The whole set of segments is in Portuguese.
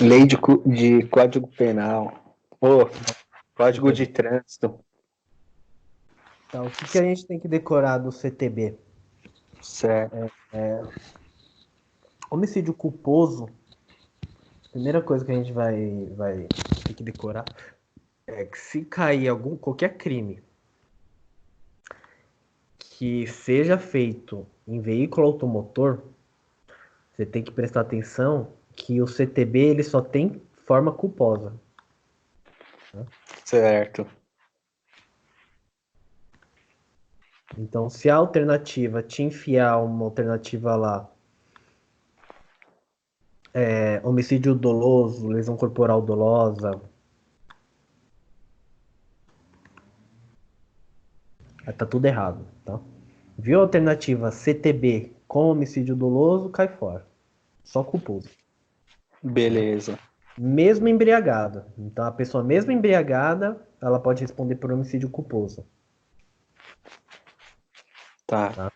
Lei de Código Penal. Ô, Código de Trânsito. Tá, o que a gente tem que decorar do CTB? Certo. Homicídio culposo, a primeira coisa que a gente vai ter que decorar é que se cair qualquer crime que seja feito em veículo automotor, você tem que prestar atenção que o CTB ele só tem forma culposa. Certo. Então, se a alternativa te enfiar uma alternativa lá, homicídio doloso, lesão corporal dolosa, tá tudo errado, tá? Viu a alternativa CTB com homicídio doloso, cai fora. Só culposo. Beleza. Mesmo embriagada. Então, a pessoa mesmo embriagada, ela pode responder por homicídio culposo. Tá. Tá?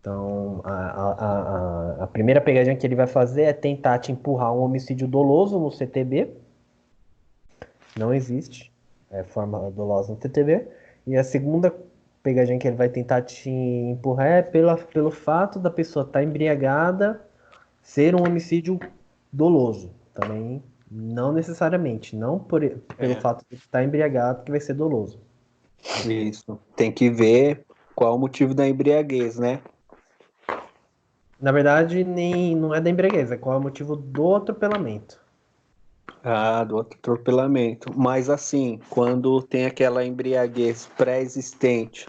Então, a primeira pegadinha que ele vai fazer é tentar te empurrar um homicídio doloso no CTB. Não existe forma dolosa no CTB. E a segunda pegadinha que ele vai tentar te empurrar é pelo fato da pessoa estar embriagada ser um homicídio doloso. Também não necessariamente. Não pelo É. fato de estar embriagado que vai ser doloso. Isso. Tem que ver qual o motivo da embriaguez, né? Na verdade, nem não é da embriaguez, é qual é o motivo do atropelamento. Ah, do atropelamento. Mas assim, quando tem aquela embriaguez pré-existente,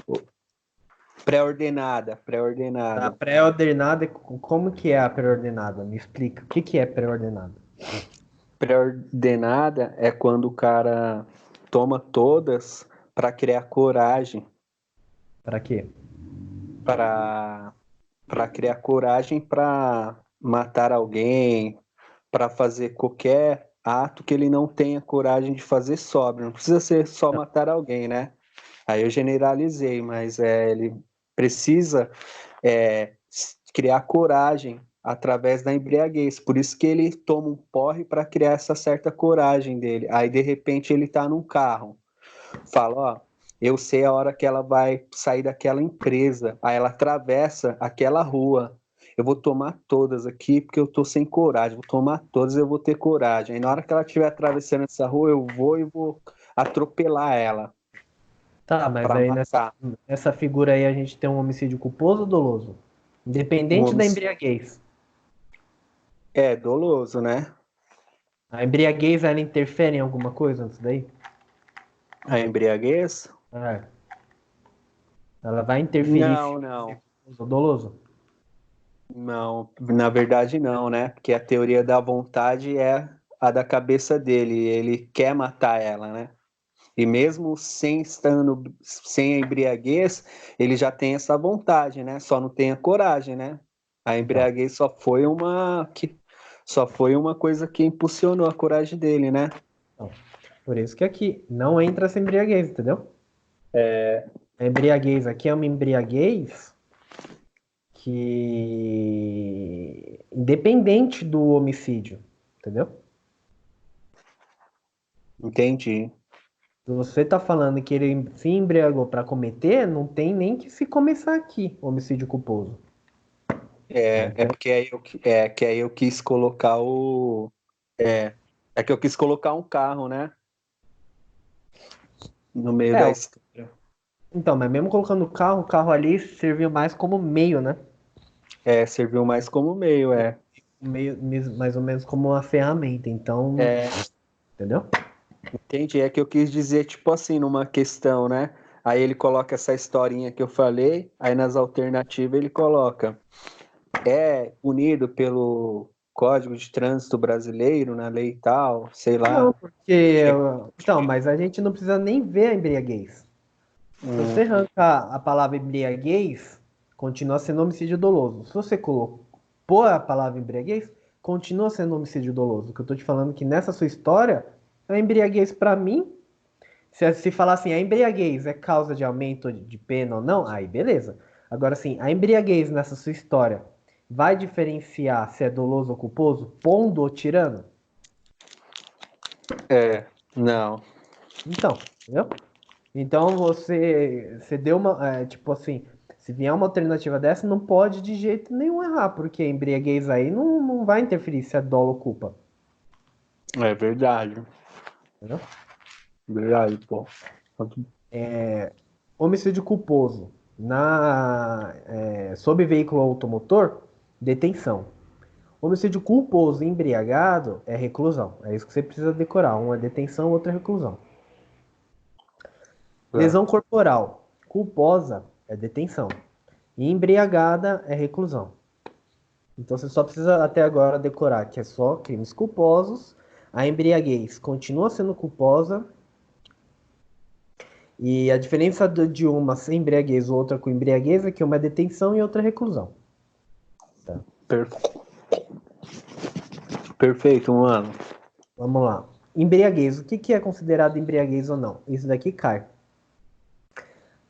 pré-ordenada, A pré-ordenada. pré-ordenada, como que é a pré-ordenada? Me explica. O que é pré-ordenada? Pré-ordenada é quando o cara toma todas para criar coragem, Para quê? para criar coragem para matar alguém, para fazer qualquer ato que ele não tenha coragem de fazer sóbrio. Não precisa ser só matar alguém, né? Aí eu generalizei, mas ele precisa criar coragem através da embriaguez. Por isso que ele toma um porre para criar essa certa coragem dele. Aí de repente ele está num carro, fala, ó, eu sei a hora que ela vai sair daquela empresa. Aí ela atravessa aquela rua. Eu vou tomar todas aqui porque eu tô sem coragem. Vou tomar todas, eu vou ter coragem. Aí na hora que ela estiver atravessando essa rua, eu vou e vou atropelar ela Tá, mas para aí matar. nessa figura aí a gente tem um homicídio culposo ou doloso? Um Independente da homicídio. embriaguez. É doloso, né? A embriaguez, ela interfere em alguma coisa nisso daí? A embriaguez? É. Ela vai interferir se Não, é não. culposo ou doloso? Não, na verdade não, né? Porque a teoria da vontade é a da cabeça dele. Ele quer matar ela, né? E mesmo sem a embriaguez, ele já tem essa vontade, né? Só não tem a coragem, né? A Então, embriaguez só foi uma coisa que impulsionou a coragem dele, né? então, por isso que aqui não entra essa embriaguez, entendeu? É, A embriaguez aqui é uma embriaguez que independente do homicídio, entendeu? entendi. Se você tá falando que ele se embriagou para cometer, não tem nem que se começar aqui, homicídio culposo. Tá É entendendo? porque que aí eu quis colocar o é, é que eu quis colocar um carro, né? No meio É, da história. então, mas mesmo colocando o carro ali serviu mais como meio, né? É, serviu mais como meio, é. Mais ou menos como uma ferramenta. Então, É, entendeu? entendi. É que eu quis dizer, tipo assim, numa questão, né? Aí ele coloca essa historinha que eu falei, aí nas alternativas ele coloca é punido pelo Código de Trânsito Brasileiro, na lei e tal, sei Não, lá. porque. É, Então, mas a gente não precisa nem ver a embriaguez. Se você hum, arrancar a palavra embriaguez, continua sendo homicídio doloso. Se você pôr a palavra embriaguez, continua sendo homicídio doloso. O que eu tô te falando é que nessa sua história, a embriaguez para mim, se falar assim, a embriaguez é causa de aumento de pena ou não, aí beleza. Agora sim, a embriaguez nessa sua história vai diferenciar se é doloso ou culposo, pondo ou tirando? Não. Então, entendeu? Então você deu uma. Tipo assim, se vier uma alternativa dessa, não pode de jeito nenhum errar, porque a embriaguez aí não vai interferir se é dolo ou culpa. É verdade. Entendeu? Verdade, pô. Homicídio culposo sob veículo automotor, detenção. Homicídio culposo embriagado é reclusão. É isso que você precisa decorar. Um é detenção, outro é reclusão. É. Lesão corporal culposa é detenção. E embriagada é reclusão. Então você só precisa até agora decorar que é só crimes culposos. A embriaguez continua sendo culposa. E a diferença de uma sem embriaguez ou outra com embriaguez é que uma é detenção e outra é reclusão. Tá. Per- Perfeito, mano. Vamos lá. Embriaguez. O que é considerado embriaguez ou não? Isso daqui cai.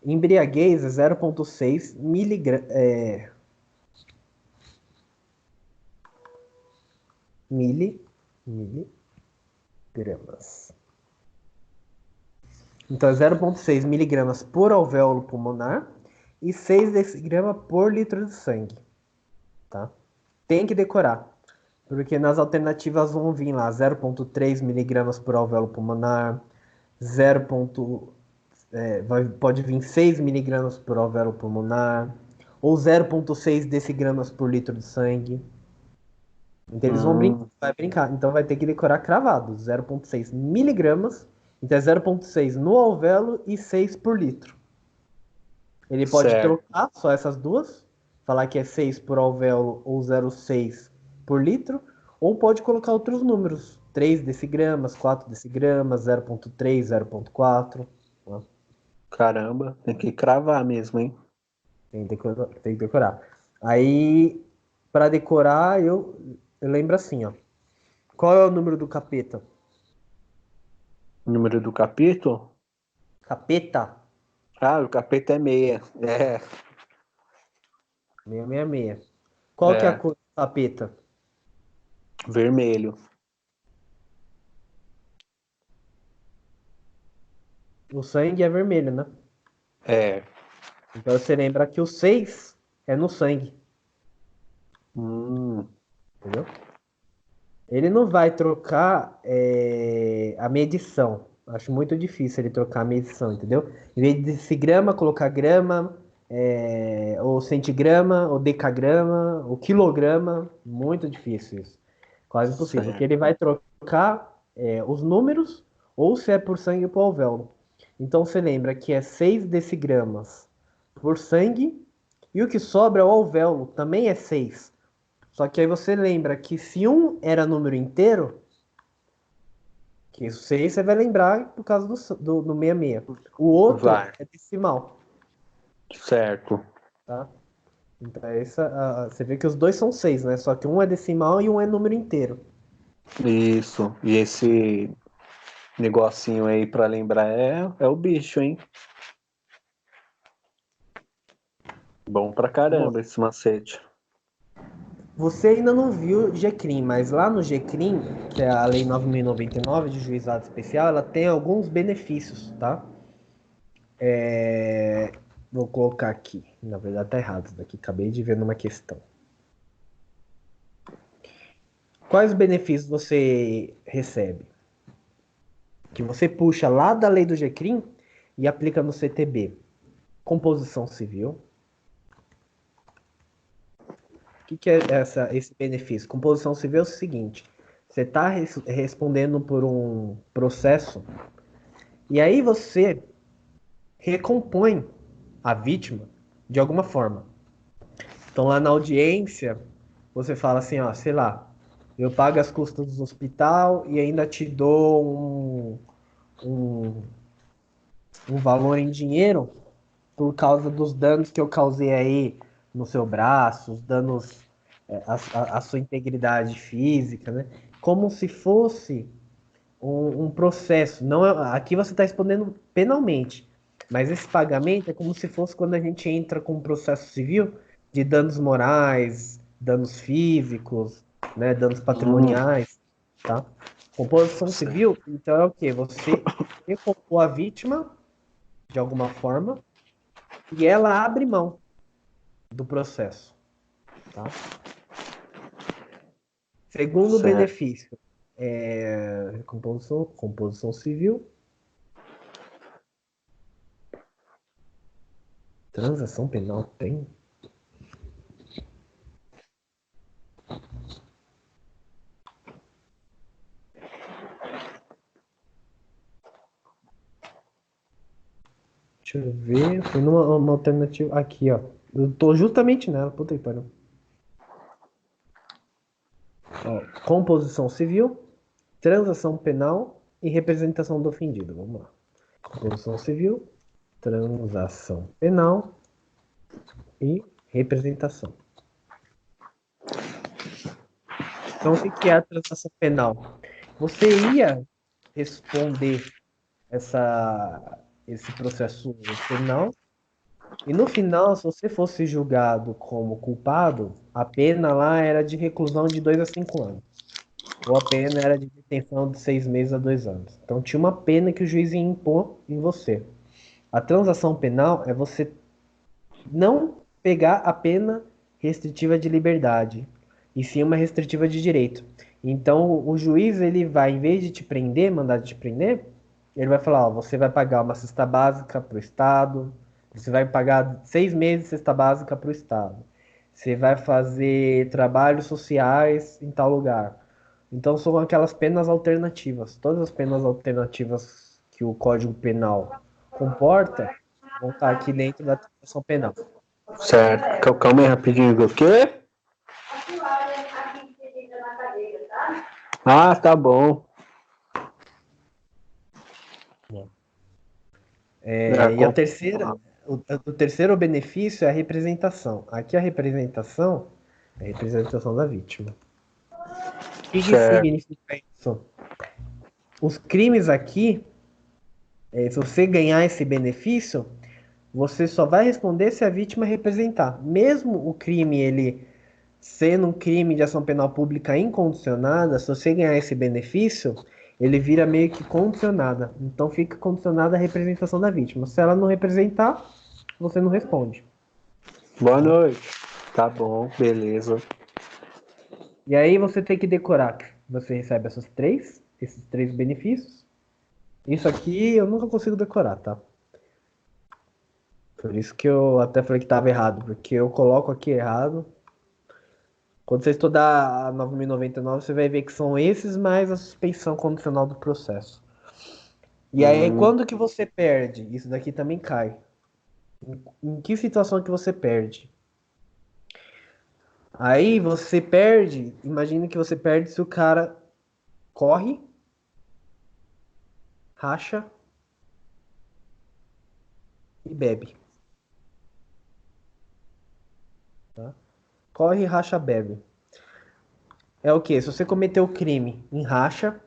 Embriaguez é 0,6 miligramas. Então é 0,6 miligramas por alvéolo pulmonar e 6 decigrama por litro de sangue. Tá? Tem que decorar. Porque nas alternativas vão vir lá 0,3 miligramas por alvéolo pulmonar, 0. Pode vir 6 miligramas por alvéolo pulmonar, ou 0,6 decigramas por litro de sangue. Então eles vão brincar, Hum, vai brincar. Então vai ter que decorar cravado, 0,6 miligramas, então é 0,6 no alvéolo e 6 por litro. Ele pode certo. trocar só essas duas, falar que é 6 por alvéolo ou 0,6 por litro, ou pode colocar outros números, 3 decigramas, 4 decigramas, 0,3, 0,4. Caramba, tem que cravar mesmo, hein? Tem que decorar. Aí, para decorar, eu lembro assim, ó. Qual é o número do capeta? Número do capítulo? Capeta Ah, o capeta é meia. 666. Qual que é a É, cor do capeta? vermelho. O sangue é vermelho, né? É. Então você lembra que o 6 é no sangue, Hum, entendeu? Ele não vai trocar a medição. Acho muito difícil ele trocar a medição, entendeu? Em vez de decigrama, colocar grama, ou centigrama, ou decagrama, ou quilograma. Muito difícil isso. Quase impossível. Porque ele certo. vai trocar os números ou se é por sangue ou por alvéolo. Então você lembra que é 6 decigramas por sangue e o que sobra é o alvéolo, também é 6. Só que aí você lembra que se um era número inteiro, que isso 6 você vai lembrar por causa do 66. O outro Vai. é decimal, Certo. tá? Então você vê que os dois são 6, né? Só que um é decimal e um é número inteiro. Isso. E esse negocinho aí pra lembrar é o bicho, hein? Bom pra Bom, caramba esse macete. você ainda não viu GCRIM, mas lá no GCRIM, que é a Lei 9.099 de Juizado Especial, ela tem alguns benefícios, tá? Vou colocar aqui. Na verdade tá errado isso daqui, acabei de ver numa questão. Quais benefícios você recebe? Que você puxa lá da lei do GCRIM e aplica no CTB. Composição civil. O que é esse benefício? Composição civil é o seguinte: você está respondendo por um processo e aí você recompõe a vítima de alguma forma. Então lá na audiência, você fala assim, ó, sei lá, eu pago as custas do hospital e ainda te dou um, um valor em dinheiro por causa dos danos que eu causei aí no seu braço, os danos à sua integridade física, né? Como se fosse um processo. Não aqui você está respondendo penalmente, mas esse pagamento é como se fosse quando a gente entra com um processo civil de danos morais, danos físicos, né, danos Hum, patrimoniais, tá? Composição civil, então é o quê? Você recolocou a vítima, de alguma forma, e ela abre mão do processo, tá? Segundo Certo. benefício, composição civil, transação penal tem? Deixa eu ver, foi numa uma alternativa, aqui ó, eu tô justamente nela, puta que pariu. Ó, composição civil, transação penal e representação do ofendido, vamos lá. Composição civil, transação penal e representação. Então, o que é a transação penal? Você ia responder esse processo penal e no final, se você fosse julgado como culpado, a pena lá era de reclusão de 2 a 5 anos. Ou a pena era de detenção de 6 meses a 2 anos. Então tinha uma pena que o juiz ia impor em você. A transação penal é você não pegar a pena restritiva de liberdade, e sim uma restritiva de direito. Então, o juiz, ele vai, em vez de te prender, mandar te prender, ele vai falar, ó, você vai pagar uma cesta básica para o Estado, você vai pagar 6 meses de cesta básica para o Estado, você vai fazer trabalhos sociais em tal lugar. Então, são aquelas penas alternativas. Todas as penas alternativas que o Código Penal comporta vão estar aqui dentro da transação penal. Certo. Calma aí rapidinho. O quê? Ah, tá bom. E a terceira, o terceiro benefício é a representação. Aqui a representação é a representação da vítima. O que Certo. significa isso? Os crimes aqui, se você ganhar esse benefício, você só vai responder se a vítima representar. Mesmo o crime, ele sendo um crime de ação penal pública incondicionada, se você ganhar esse benefício, ele vira meio que condicionada. Então fica condicionada à representação da vítima. Se ela não representar, você não responde. Boa noite. Tá bom, beleza. E aí você tem que decorar que você recebe esses três benefícios. Isso aqui eu nunca consigo decorar, tá? Por isso que eu até falei que estava errado, porque eu coloco aqui errado. Quando você estudar a 9.099, você vai ver que são esses mais a suspensão condicional do processo. E aí, quando que você perde? Isso daqui também cai. Em que situação que você perde? Aí você perde, imagine que você perde se o cara corre, racha e bebe. Tá? Corre, racha, bebe. É o que? Se você cometeu o crime em racha,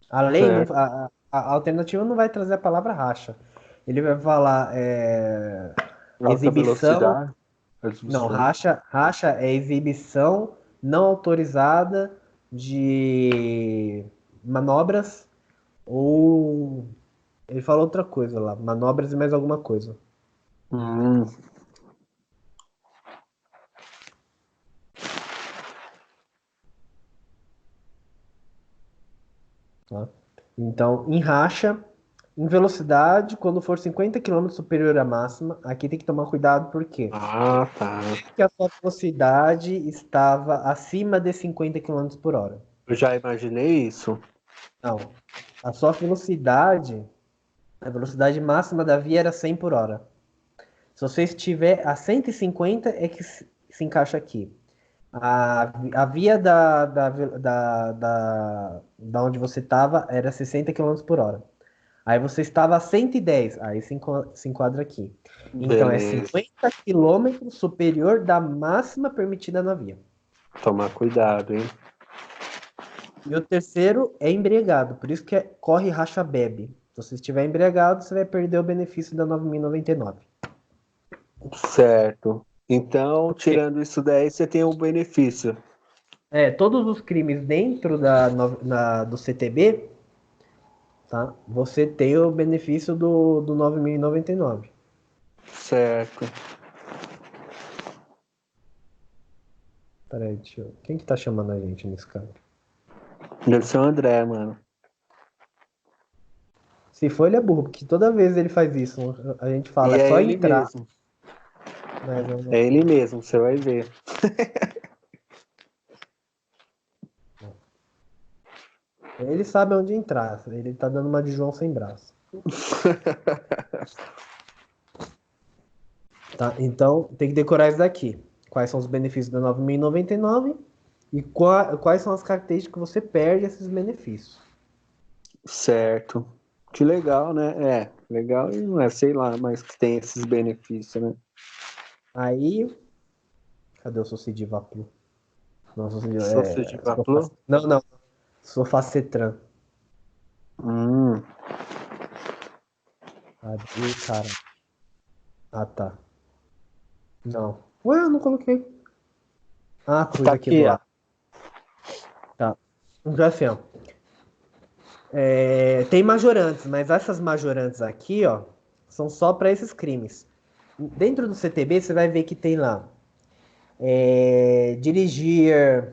a lei não, Certo. a alternativa não vai trazer a palavra racha. Ele vai falar Alta exibição. velocidade. Não, Exibição. racha é exibição não autorizada de manobras ou ele fala outra coisa lá, manobras e mais alguma coisa. Hum, Tá? Então, em racha, em velocidade, quando for 50 km superior à máxima, aqui tem que tomar cuidado porque Ah, tá. que a sua velocidade estava acima de 50 km por hora. Eu já imaginei isso. Não. A sua velocidade, a velocidade máxima da via era 100 por hora. Se você estiver a 150 é que se encaixa aqui. A via da onde você estava era 60 km por hora. Aí você estava a 110, aí se enquadra aqui. Então é Beleza. 50 quilômetros superior da máxima permitida na via. Tomar cuidado, hein? E o terceiro é embriagado, por isso que corre, racha, bebe. Se você estiver embriagado, você vai perder o benefício da 9.099. Certo. Então, Porque tirando isso daí, você tem um benefício. todos os crimes dentro do CTB, tá? Você tem o benefício do 9.099. Certo. Peraí, quem que tá chamando a gente nesse cara? Deve ser o André, mano. Se for, ele é burro, porque toda vez ele faz isso. A gente fala, E é é só ele entrar. mesmo. Mas É ele mesmo, você vai ver. ele sabe onde entrar. Ele tá dando uma de João sem braço. Tá? Então, tem que decorar isso daqui. Quais são os benefícios da 9.099 e quais são as características que você perde esses benefícios. Certo. Que legal, né? É, legal e não é, sei lá, mas que tem esses benefícios, né? Aí, cadê o Socidiva Plus? Não, Sócio de Vaplo? não. Sofacetran. Hum, Cadê, cara? Ah, tá. Não. Ué, eu não coloquei. Ah, tá cruz aqui do aqui, ó. lado. Tá. Então, assim, ó. Tem majorantes, mas essas majorantes aqui, ó, são só para esses crimes. Dentro do CTB, você vai ver que tem lá dirigir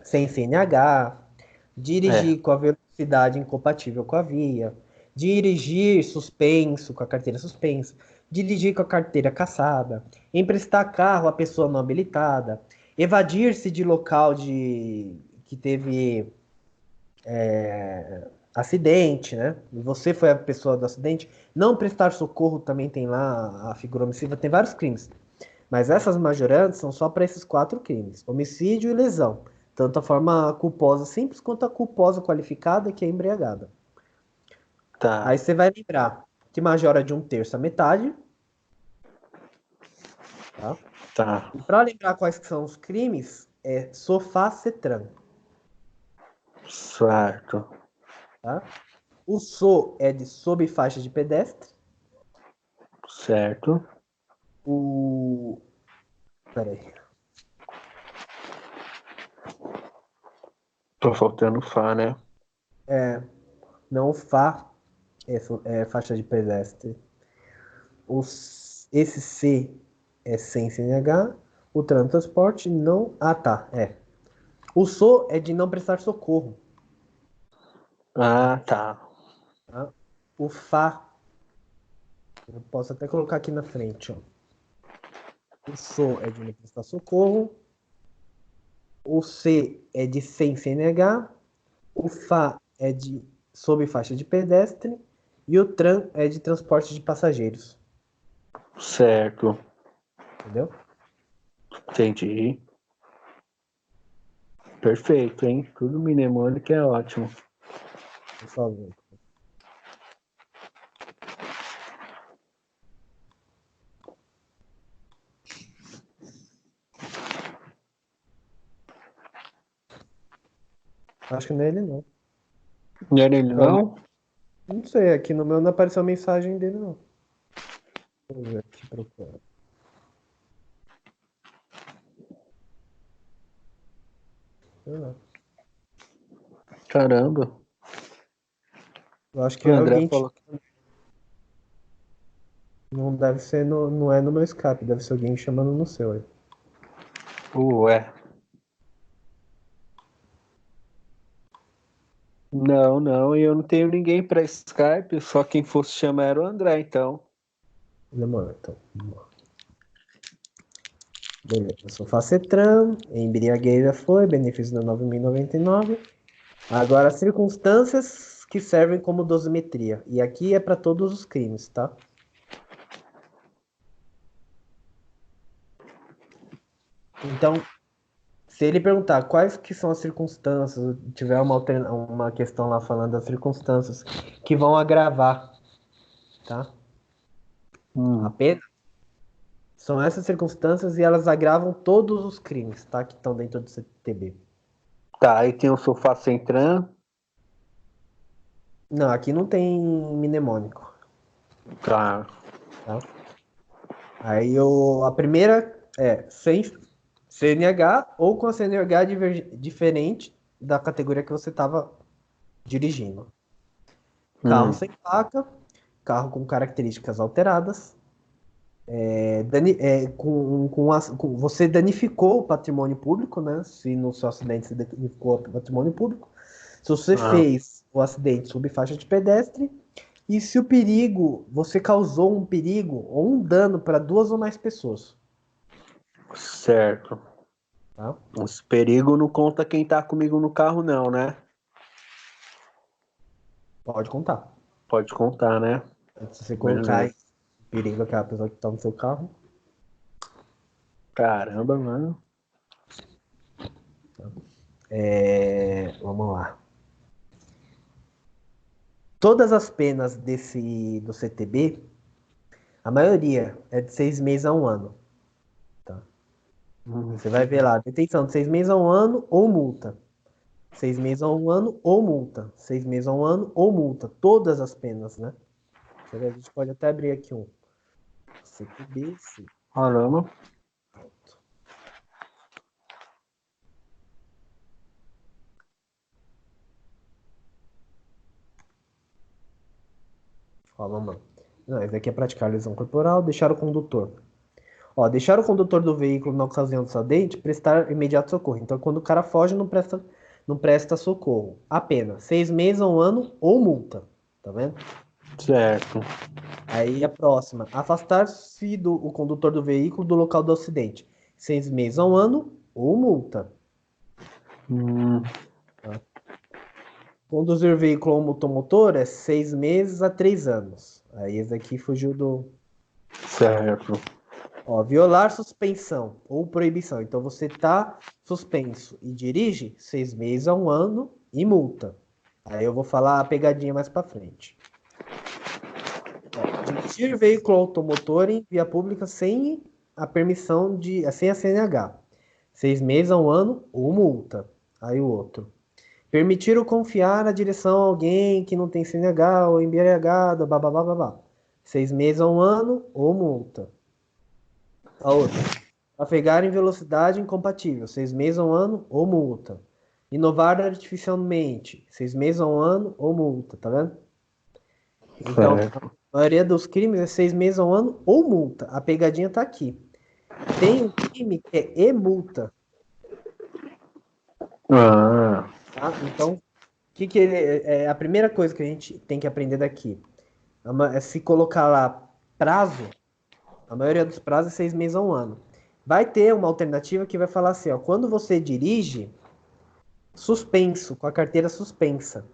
sem CNH, É, dirigir com a velocidade incompatível com a via, dirigir suspenso, com a carteira suspensa, dirigir com a carteira cassada, emprestar carro à pessoa não habilitada, evadir-se de local que teve acidente, né? E você foi a pessoa do acidente, não prestar socorro também tem lá a figura omissiva, tem vários crimes. Mas essas majorantes são só para esses 4 crimes: homicídio e lesão. Tanto a forma culposa simples quanto a culposa qualificada, que é embriagada. Aí tá, você vai lembrar que majora de 1/3 a metade, tá? tá. E para lembrar quais que são os crimes, é sofá-cetran, Certo. tá? O so é de sob faixa de pedestre. Certo. O... Peraí. Tô faltando Fá, né? Não, o fá é faixa de pedestre. Esse C é sem CNH. O transporte não. Ah, tá. O SO é de não prestar socorro. Ah, tá. Tá? O FA, eu posso até colocar aqui na frente. Ó. O SO é de não prestar socorro. O C é de sem CNH. O FA é de sob faixa de pedestre. E o TRAN é de transporte de passageiros. Certo. Entendeu? Entendi. Perfeito, hein? Tudo mnemônico é ótimo. Por favor. Acho que não é ele, não. Não era ele, Não, não? não sei. Aqui no meu não apareceu a mensagem dele, não. Deixa eu ver aqui procurar. Sei lá. Caramba. Eu acho que O André alguém falou que. não deve ser não é no meu Skype, deve ser alguém chamando no seu aí. Ué. Não, não, e eu não tenho ninguém para Skype, só quem fosse chamar era o André, então. Demora, então. Beleza, Sofacetran, embriaguez já foi, benefício da 9.099. Agora, as circunstâncias que servem como dosimetria. E aqui é para todos os crimes, tá? Então, se ele perguntar quais que são as circunstâncias, tiver uma questão lá falando das circunstâncias que vão agravar, tá? A Hum. pena, são essas circunstâncias e elas agravam todos os crimes, tá? Que estão dentro do CTB. Tá, aí tem o sofá Centran. Não, aqui não tem mnemônico, Tá. tá? Aí a primeira é sem. CNH ou com a CNH diferente da categoria que você estava dirigindo. Carro sem placa, carro com características alteradas, você danificou o patrimônio público, né? Se no seu acidente você danificou o patrimônio público. Se você fez o acidente sob faixa de pedestre. E se o perigo, você causou um perigo ou um dano para 2 ou mais pessoas. Certo. Tá? Esse perigo não conta quem tá comigo no carro, não, né? Pode contar. Pode contar, né? Se você colocar Beleza. em perigo aquela pessoa que está no seu carro. Caramba, mano. Vamos lá. Todas as penas do CTB, a maioria é de 6 meses a 1 ano. Tá? Você vai ver lá, detenção de 6 meses a 1 ano ou multa. 6 meses a 1 ano ou multa. 6 meses a 1 ano ou multa. Todas as penas, né? A gente pode até abrir aqui um. CTB, sim. Caramba. Fala, mano. Não, esse aqui é praticar lesão corporal, deixar o condutor. Ó, deixar o condutor do veículo na ocasião do acidente, prestar imediato socorro. Então, quando o cara foge, não presta socorro. Apenas 6 meses a 1 ano ou multa. Tá vendo? Certo. Aí a próxima. Afastar-se o condutor do veículo do local do acidente. 6 meses a 1 ano ou multa. Tá? Conduzir veículo ou motomotor é 6 meses a 3 anos. Aí esse aqui fugiu do... Certo. Ó, violar suspensão ou proibição. Então você tá suspenso e dirige 6 meses a 1 ano e multa. Aí eu vou falar a pegadinha mais para frente. Ó, dirigir veículo automotor em via pública sem a permissão sem a CNH. 6 meses a 1 ano ou multa. Aí o outro. Permitir ou confiar a direção a alguém que não tem CNH ou embriagado, babá. 6 meses a 1 ano ou multa. A outra. Trafegar em velocidade incompatível, 6 meses a 1 ano ou multa. Inovar artificialmente, 6 meses a 1 ano ou multa, tá vendo? Então, Certo. a maioria dos crimes é 6 meses a 1 ano ou multa. A pegadinha tá aqui. Tem um crime que é e-multa, tá? Então, que é a primeira coisa que a gente tem que aprender daqui? É se colocar lá prazo, a maioria dos prazos é 6 meses a 1 ano. Vai ter uma alternativa que vai falar assim, ó, quando você dirige, suspenso, com a carteira suspensa.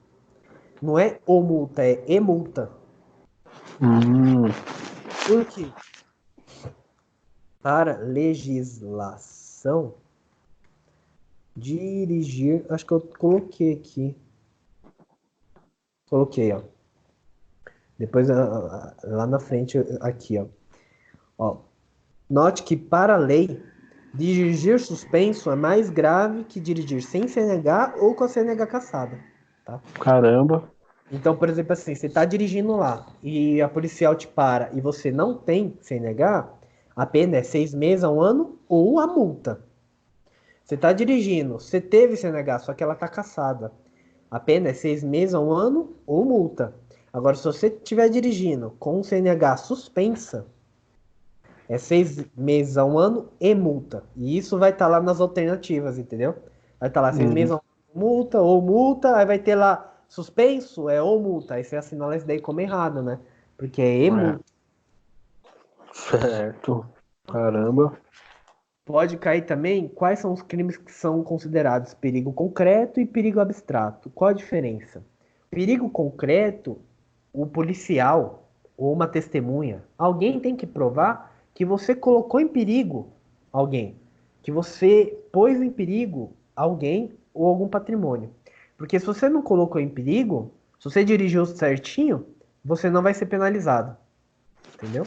Não é ou multa, é e-multa. Por quê? Para legislação, dirigir, acho que eu coloquei aqui. Coloquei, ó. Depois, lá na frente, aqui, ó. Note que, para a lei, dirigir suspenso é mais grave que dirigir sem CNH ou com a CNH cassada. Tá? Caramba. Então, por exemplo, assim, você está dirigindo lá e a policial te para e você não tem CNH, a pena é 6 meses a 1 ano ou a multa. Você está dirigindo, você teve CNH, só que ela está cassada. A pena é 6 meses a 1 ano ou multa. Agora, se você estiver dirigindo com CNH suspensa, é 6 meses a 1 ano e multa. E isso vai estar lá nas alternativas, entendeu? Vai estar lá 6 meses a 1 ano, multa ou multa, aí vai ter lá suspenso, é ou multa. Aí você assinala isso daí como errado, né? Porque é e-multa. Certo. Caramba. Pode cair também quais são os crimes que são considerados perigo concreto e perigo abstrato. Qual a diferença? Perigo concreto, o policial ou uma testemunha, alguém tem que provar que você colocou em perigo alguém, que você pôs em perigo alguém ou algum patrimônio. Porque se você não colocou em perigo, se você dirigiu certinho, você não vai ser penalizado. Entendeu?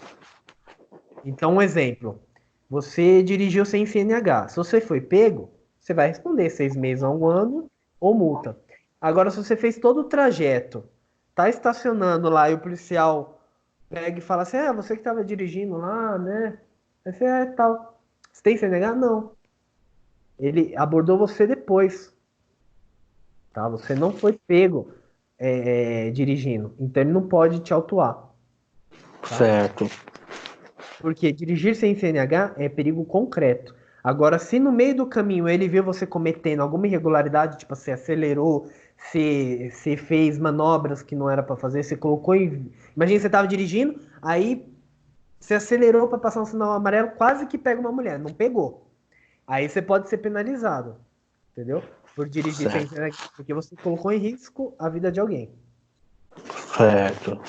Então, um exemplo. Você dirigiu sem CNH. Se você foi pego, você vai responder 6 meses a 1 ano ou multa. Agora, se você fez todo o trajeto, tá estacionando lá e o policial pega e fala assim: você que estava dirigindo lá, né? Aí você tal. Você tem CNH? Não. Ele abordou você depois, tá? Você não foi pego dirigindo, então ele não pode te autuar, tá? Certo. Porque dirigir sem CNH é perigo concreto. Agora, se no meio do caminho ele viu você cometendo alguma irregularidade, tipo, você acelerou, você fez manobras que não era para fazer, você colocou em. Imagina você estava dirigindo, aí você acelerou para passar um sinal amarelo, quase que pega uma mulher, não pegou. Aí você pode ser penalizado, entendeu? Por dirigir sem Certo. CNH, porque você colocou em risco a vida de alguém. Certo.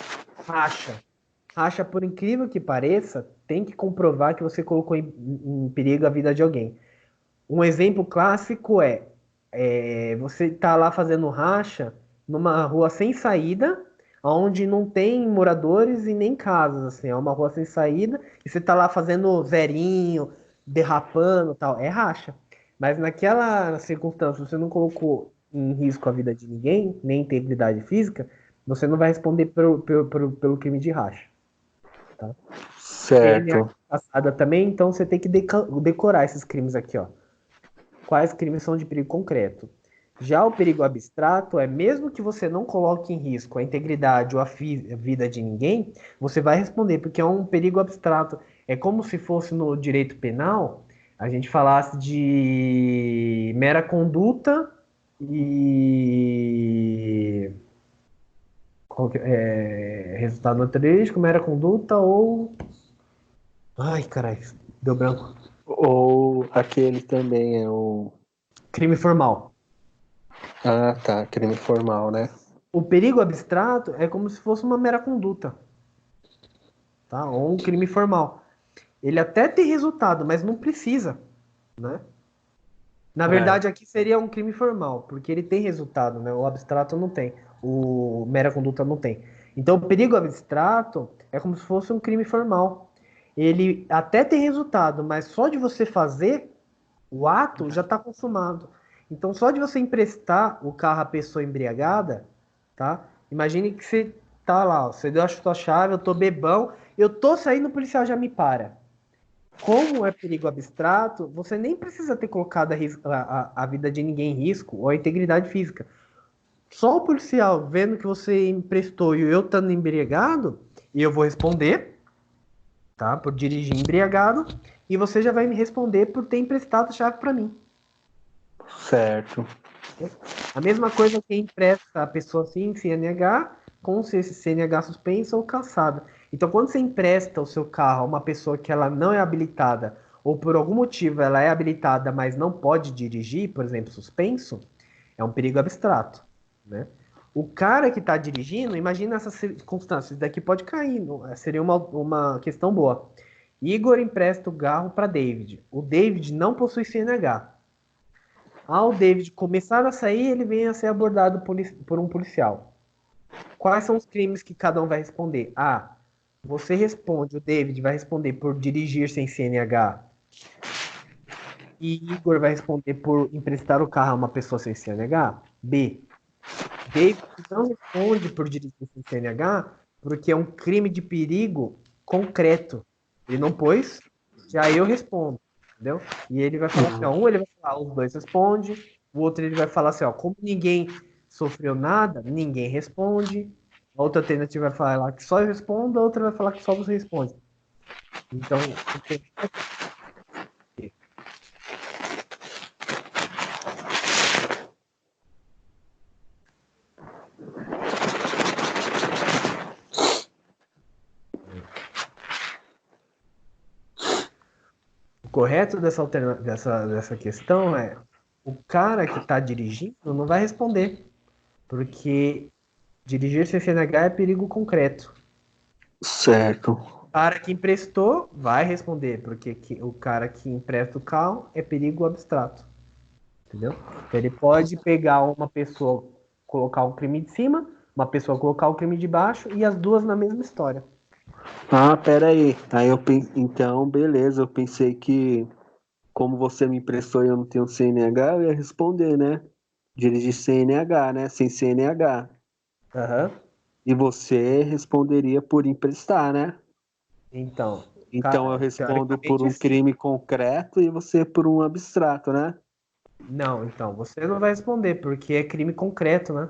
Racha. Racha, por incrível que pareça, tem que comprovar que você colocou em perigo a vida de alguém. Um exemplo clássico você tá lá fazendo racha numa rua sem saída, onde não tem moradores e nem casas, assim, é uma rua sem saída, e você tá lá fazendo zerinho, derrapando, tal, é racha. Mas naquela circunstância, você não colocou em risco a vida de ninguém, nem integridade física, você não vai responder pelo crime de racha, tá? CNH Certo. passada também, então você tem que decorar esses crimes aqui, ó. Quais crimes são de perigo concreto? Já o perigo abstrato é mesmo que você não coloque em risco a integridade ou a vida de ninguém, você vai responder, porque é um perigo abstrato. É como se fosse no direito penal, a gente falasse de mera conduta e resultado naturalístico, mera conduta ou. Ai, caralho, deu branco. Ou aquele também é o. Crime formal. Ah, tá. Crime formal, né? O perigo abstrato é como se fosse uma mera conduta, tá? Ou um crime formal. Ele até tem resultado, mas não precisa, né? Na É. verdade, aqui seria um crime formal, porque ele tem resultado, né? O abstrato não tem, o mera conduta não tem. Então, o perigo abstrato é como se fosse um crime formal. Ele até tem resultado, mas só de você fazer o ato já está consumado. Então, só de você emprestar o carro à pessoa embriagada, tá? Imagine que você tá lá, ó, você deu a sua chave, eu tô bebão, eu tô saindo, o policial já me para. Como é perigo abstrato, você nem precisa ter colocado a vida de ninguém em risco ou a integridade física. Só o policial vendo que você emprestou e eu estando embriagado, e eu vou responder, tá? Por dirigir embriagado, e você já vai me responder por ter emprestado a chave para mim. Certo. A mesma coisa que empresta a pessoa sem CNH, com CNH suspenso ou cassado. Então, quando você empresta o seu carro a uma pessoa que ela não é habilitada, ou por algum motivo ela é habilitada, mas não pode dirigir, por exemplo, suspenso, é um perigo abstrato, né? O cara que está dirigindo, imagina essas circunstâncias, daqui pode cair, seria uma questão boa. Igor empresta o carro para David. O David não possui CNH. Ao David começar a sair, ele vem a ser abordado por um policial. Quais são os crimes que cada um vai responder? A. Você responde, o David vai responder por dirigir sem CNH. E Igor vai responder por emprestar o carro a uma pessoa sem CNH. B. David não responde por dirigir sem CNH porque é um crime de perigo concreto. Ele não pôs, já eu respondo, entendeu? E ele vai falar assim, ó, um ele vai falar, os dois respondem, o outro ele vai falar assim, ó, como ninguém sofreu nada, ninguém responde. A outra alternativa vai falar que só eu respondo, a outra vai falar que só você responde. Então, o correto dessa questão é o cara que está dirigindo não vai responder, porque dirigir sem CNH é perigo concreto. Certo. O cara que emprestou vai responder, porque o cara que empresta o carro é perigo abstrato. Entendeu? Então ele pode pegar uma pessoa, colocar o crime de cima, uma pessoa colocar o crime de baixo e as duas na mesma história. Ah, pera aí. Então, beleza. Eu pensei que, como você me emprestou e eu não tenho CNH, eu ia responder, né? Dirigir CNH, né? Sem CNH. Aham. E você responderia por emprestar, né? Então, Então eu respondo por teoricamente um sim. crime concreto e você por um abstrato, né? Não, então, você não vai responder, porque é crime concreto, né?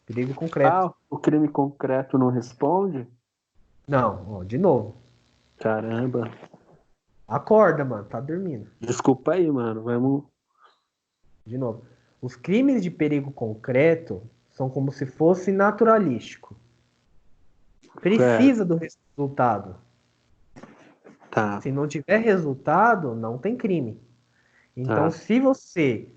Perigo concreto. Ah, o crime concreto não responde? Não, ó, de novo. Caramba. Acorda, mano, tá dormindo. Desculpa aí, mano. Vamos. De novo. Os crimes de perigo concreto são como se fosse naturalístico. Certo. Precisa do resultado. Tá, Se não tiver resultado, não tem crime. Então, tá, se você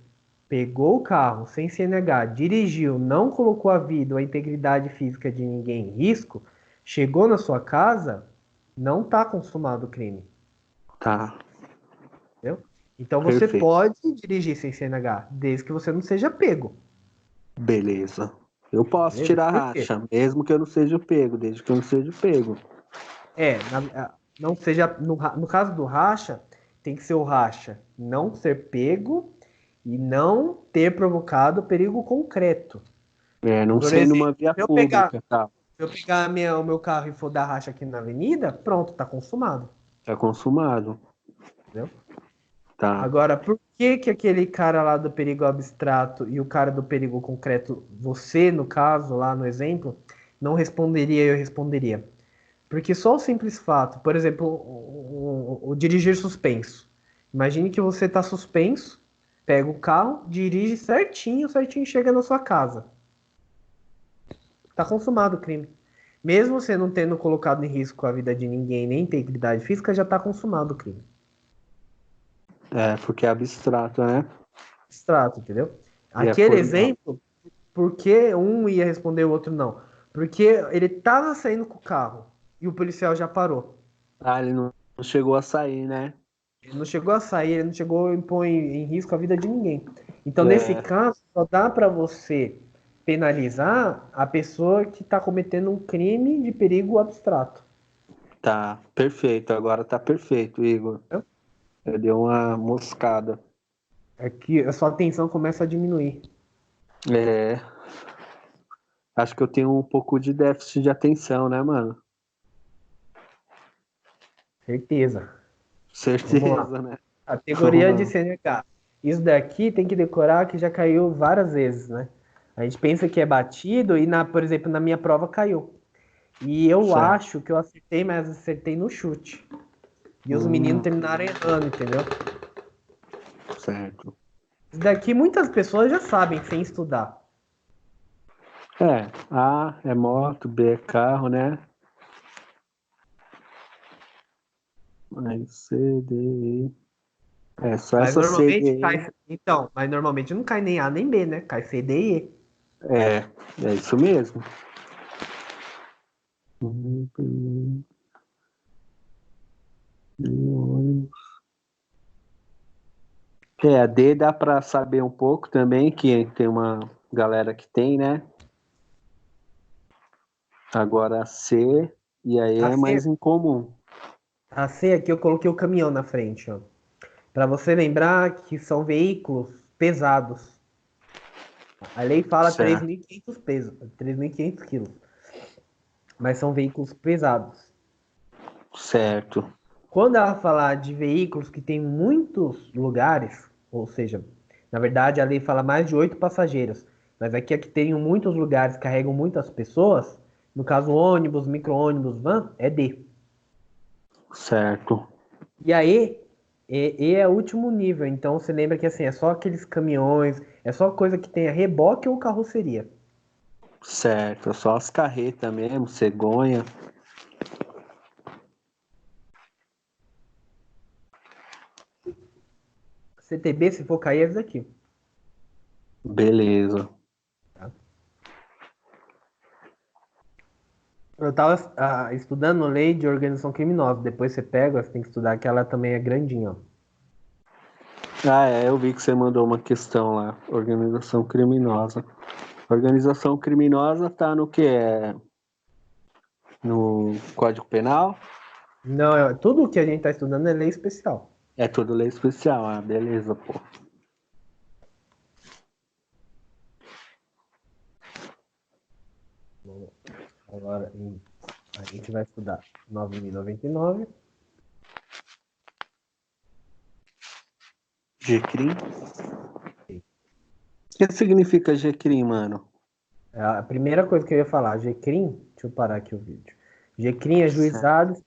pegou o carro sem se negar, dirigiu, não colocou a vida ou a integridade física de ninguém em risco, chegou na sua casa, não está consumado o crime, tá. entendeu? Então você Perfeito. pode dirigir sem CNH, desde que você não seja pego, Beleza. Eu posso beleza? tirar Por quê? racha, mesmo que eu não seja pego, desde que eu não seja pego. Não seja no caso do racha, tem que ser o racha não ser pego e não ter provocado perigo concreto. É, não Por sei exemplo, numa via se eu pegar pública, tá? Se eu pegar o meu carro e for dar racha aqui na avenida, pronto, tá consumado. Tá consumado. Entendeu? Tá, Agora, por que que aquele cara lá do perigo abstrato e o cara do perigo concreto, você, no caso, lá no exemplo, não responderia e eu responderia? Porque só o simples fato, por exemplo, o dirigir suspenso. Imagine que você está suspenso, pega o carro, dirige certinho, certinho, chega na sua casa. Está consumado o crime. Mesmo você não tendo colocado em risco a vida de ninguém, nem integridade física, já está consumado o crime. é, porque é abstrato, né? Abstrato, entendeu? E é Aquele formal. exemplo, por que um ia responder e o outro não? Porque ele estava saindo com o carro e o policial já parou. Ah, ele não chegou a sair, né? Ele não chegou a sair, ele não chegou a impor em risco a vida de ninguém. Então, nesse É, caso, só dá para você penalizar a pessoa que está cometendo um crime de perigo abstrato. tá, perfeito. Agora tá perfeito, Igor. Entendeu? Eu dei uma moscada. É que a sua atenção começa a diminuir. É, acho que eu tenho um pouco de déficit de atenção, né, mano? Certeza. Vamos lá. Certeza, né? Vamos Categoria de lá. CNH. Isso daqui tem que decorar que já caiu várias vezes, né? A gente pensa que é batido e, por exemplo, na minha prova caiu. E eu Certo. acho que eu acertei, mas acertei no chute. E os meninos Hum, terminaram errando, entendeu? certo. Isso daqui muitas pessoas já sabem sem estudar. É, A é moto, B é carro, né? Aí C, D, E. É, só Mas essa C, D, normalmente E. cai. Então, mas normalmente não cai nem A nem B, né? Cai C, D e E. É, é isso mesmo. É, a D dá pra saber um pouco também, que tem uma galera que tem, né? Agora a C e aí A é C, mais incomum. a C aqui eu coloquei o caminhão na frente, ó. Para você lembrar que são veículos pesados. A lei fala Certo, 3.500 pesos, 3.500 quilos, mas são veículos pesados. certo, Quando ela falar de veículos que tem muitos lugares, ou seja, na verdade a lei fala mais de 8 passageiros, mas aqui tem muitos lugares, carregam muitas pessoas, no caso ônibus, micro-ônibus, van, é D. certo, E aí, E é o último nível, então você lembra que assim, é só aqueles caminhões, é só coisa que tenha reboque ou carroceria. certo. Só as carretas mesmo, cegonha. CTB, se for cair, é isso aqui. Beleza. Tá? Eu tava estudando lei de organização criminosa. Depois você pega, você tem que estudar que ela também é grandinha, ó. Ah, é, eu vi que você mandou uma questão lá. Organização criminosa. Organização criminosa tá no que? É no Código Penal? Não, tudo que a gente tá estudando é lei especial. É tudo lei especial. Ah, beleza, pô. Agora, a gente vai estudar 9.099. De crime? O que significa G-Crim, mano? A primeira coisa que eu ia falar, GCRIM, deixa eu parar aqui o vídeo. GCRIM é Certo. Juizado